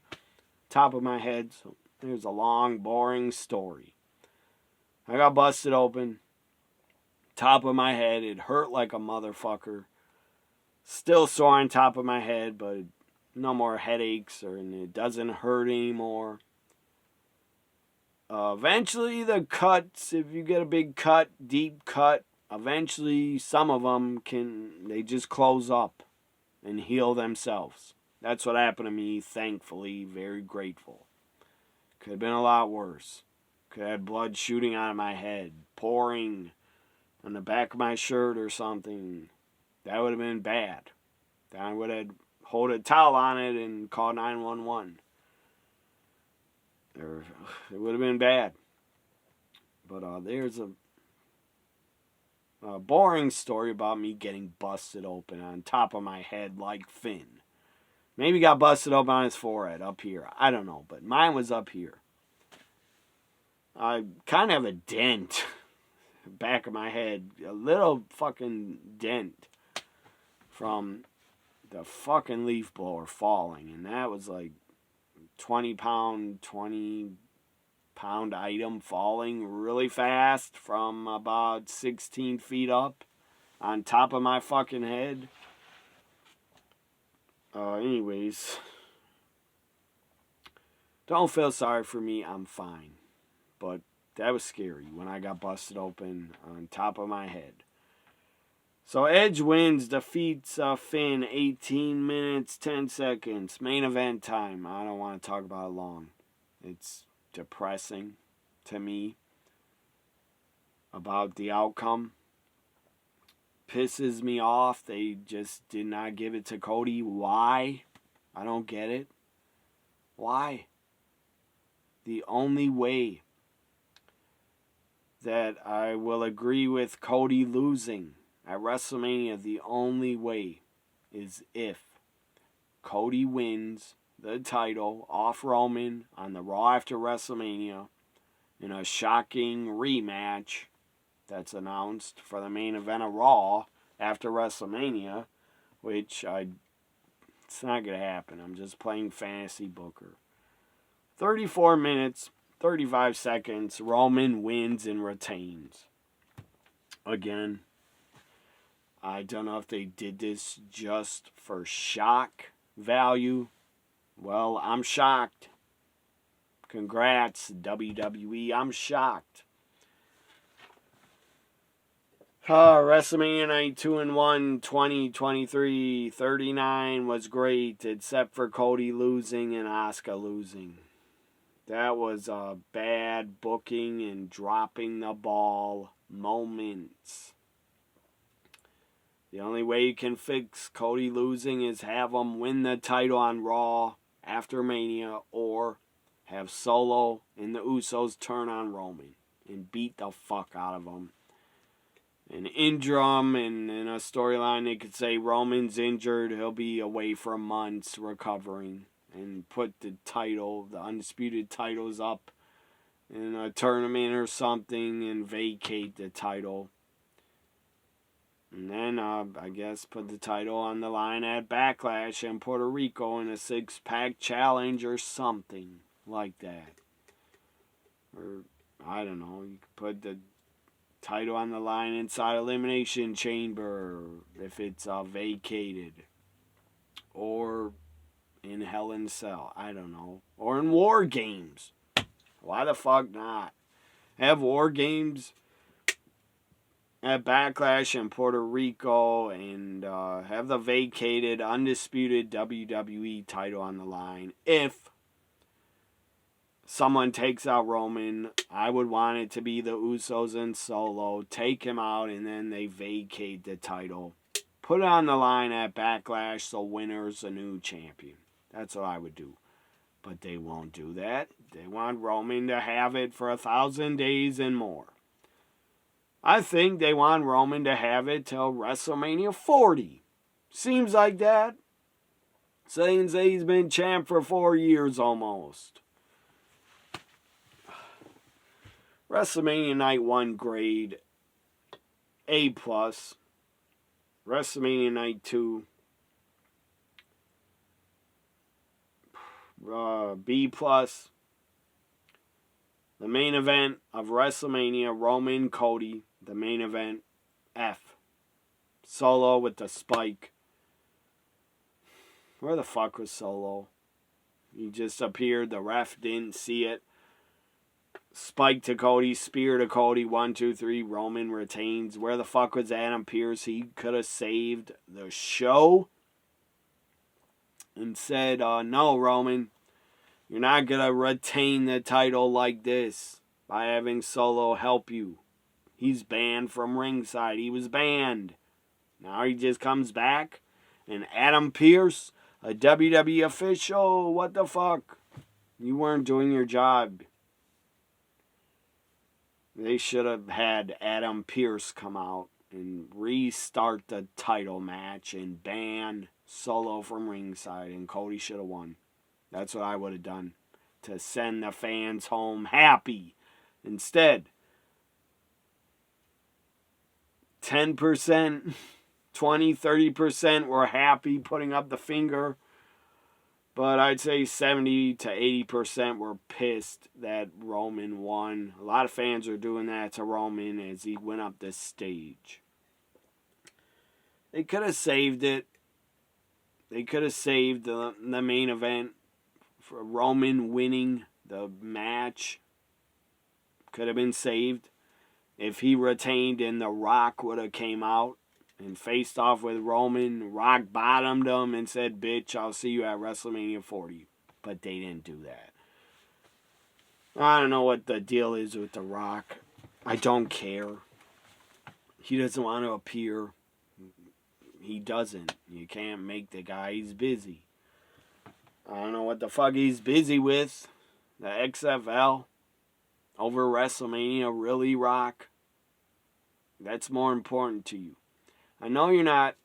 top of my head. So there's a long, boring story. I got busted open. Top of my head, it hurt like a motherfucker. Still sore on top of my head, but no more headaches, and it doesn't hurt anymore. Eventually, the cuts, if you get a big cut, deep cut, eventually some of them they just close up and heal themselves. That's what happened to me, thankfully, very grateful. Could have been a lot worse. Could have had blood shooting out of my head, pouring on the back of my shirt or something. That would have been bad. Then I would have hold a towel on it and call 911. Or it would have been bad. But there's a boring story about me getting busted open on top of my head like Finn. Maybe got busted open on his forehead up here. I don't know, but mine was up here. I kind of have a dent back of my head. A little fucking dent from the fucking leaf blower falling. And that was like 20 pound item falling really fast from about 16 feet up on top of my fucking head. Anyways, don't feel sorry for me. I'm fine. But that was scary when I got busted open on top of my head. So Edge wins, defeats Finn, 18 minutes, 10 seconds. Main event time. I don't want to talk about it long. It's depressing to me about the outcome. Pisses me off. They just did not give it to Cody. Why? I don't get it. Why? The only way that I will agree with Cody losing at WrestleMania, the only way is if Cody wins the title off Roman on the Raw after WrestleMania in a shocking rematch that's announced for the main event of Raw after WrestleMania, which it's not going to happen. I'm just playing fantasy booker. 34 minutes, 35 seconds, Roman wins and retains. Again, I don't know if they did this just for shock value. Well, I'm shocked. Congrats, WWE. I'm shocked. WrestleMania Night 2-1, 2023, 39 was great, except for Cody losing and Asuka losing. That was a bad booking and dropping the ball moments. The only way you can fix Cody losing is have him win the title on Raw after Mania, or have Solo and the Usos turn on Roman and beat the fuck out of him. And injure him, and in a storyline they could say Roman's injured, he'll be away for months recovering, and put the title, the undisputed titles up in a tournament or something and vacate the title. And then, I guess, put the title on the line at Backlash in Puerto Rico in a 6-pack challenge or something like that. Or, I don't know, you could put the title on the line inside Elimination Chamber if it's vacated. Or in Hell in a Cell, I don't know. Or in War Games. Why the fuck not? Have War Games at Backlash in Puerto Rico and have the vacated, undisputed WWE title on the line. If someone takes out Roman, I would want it to be the Usos and Solo. Take him out and then they vacate the title. Put it on the line at Backlash so winner's a new champion. That's what I would do. But they won't do that. They want Roman to have it for 1,000 days and more. I think they want Roman to have it till WrestleMania 40. Seems like that. Saying he's been champ for 4 years almost. WrestleMania Night 1 grade A+. WrestleMania Night 2 B+. The main event of WrestleMania, Roman Cody. The main event, F. Solo with the spike. Where the fuck was Solo? He just appeared. The ref didn't see it. Spike to Cody. Spear to Cody. 1, 2, 3. Roman retains. Where the fuck was Adam Pearce? He could have saved the show. And said, no, Roman. You're not going to retain the title like this. by having Solo help you. He's banned from ringside. He was banned. Now he just comes back. And Adam Pearce, a WWE official, what the fuck? You weren't doing your job. They should have had Adam Pearce come out and restart the title match and ban Solo from ringside, and Cody should have won. That's what I would have done to send the fans home happy. Instead, 10%, 20, 30% were happy putting up the finger. But I'd say 70 to 80% were pissed that Roman won. A lot of fans are doing that to Roman as he went up this stage. They could have saved it. They could have saved the main event for Roman winning the match. Could have been saved if he retained and The Rock would have came out and faced off with Roman. Rock bottomed him and said, bitch, I'll see you at WrestleMania 40. But they didn't do that. I don't know what the deal is with The Rock. I don't care. He doesn't want to appear. He doesn't. You can't make the guy. He's busy. I don't know what the fuck he's busy with. The XFL over WrestleMania. Really, Rock? That's more important to you. I know you're not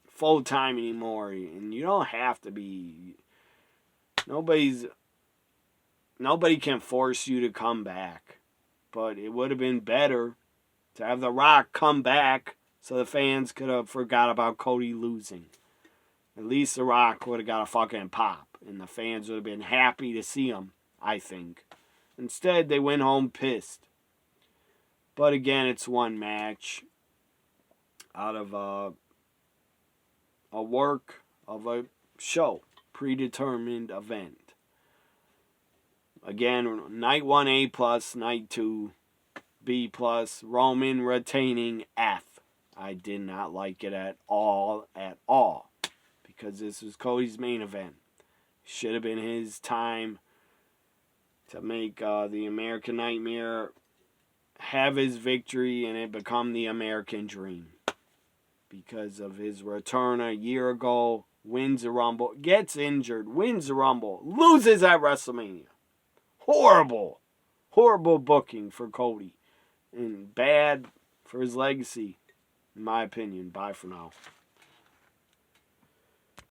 full-time anymore, and you don't have to be. Nobody can force you to come back. But it would have been better to have The Rock come back so the fans could have forgot about Cody losing. At least The Rock would have got a fucking pop, and the fans would have been happy to see him, I think. Instead, they went home pissed. But again, it's one match out of a work of a show, predetermined event. Again, night 1 A+, night 2 B+, Roman retaining F. I did not like it at all, because this was Cody's main event. Should have been his time to make the American Nightmare have his victory and it become the American Dream. Because of his return a year ago, wins the Rumble, gets injured, wins the Rumble, loses at WrestleMania. Horrible booking for Cody. And bad for his legacy, in my opinion. Bye for now.